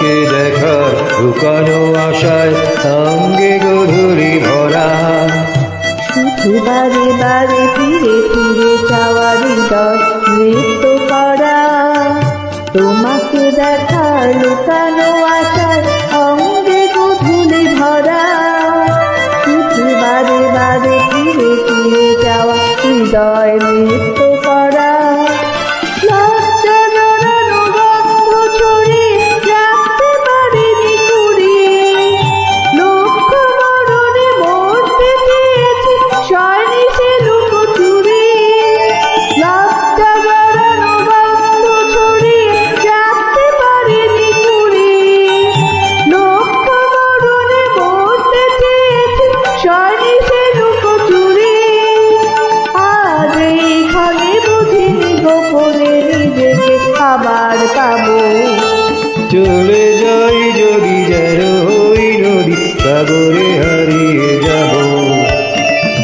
তোমাকে দেখার লুকানো আশায় সঙ্গে গধূলি ভরা। শুধু বারে বারে ফিরে ফিরে চাওয়া হৃদয় নৃত্য করা। তোমাকে দেখার লুকানো আশায় অঙ্গে গধূলি ভরা। শুধু বারে বারে ফিরে ফিরে যাওয়া হৃদয় নৃত্য করা। লজ্জা জড়ানো গন্ধ ছড়িয়ে রাখতে পারিনি কুড়িয়ে। লক্ষ মরণে মরতে চেয়েছি সয়নি সে লুকোচুরি। লজ্জা জড়ানো গন্ধ ছড়িয়ে রাখতে পারিনি কুড়িয়ে। লক্ষ মরণে মরতে চেয়েছি সয়নি সে লুকোচুরি। আজ এইখানে বুঝিনি গোপনে নিজেকে আবার পাবো। চলে যাই যদি যেন ওই নদী সাগরে হারিয়ে যাব।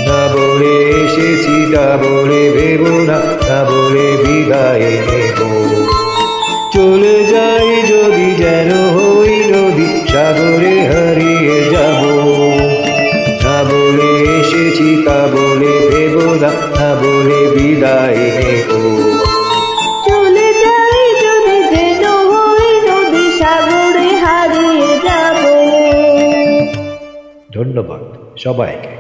না বলে এসেছি তা বলে ভেব না, তা বলে বিদায় নেব। চলে যাই যদি যেন ওই নদী সাগরে হারিয়ে যাব। না বলে এসেছি তা বলে ভেব না, তা বলে বিদায় নেব। চলে যাই যদি যেন ওই নদী সাগরে হারিয়ে যাব। ধন্যবাদ সবাইকে।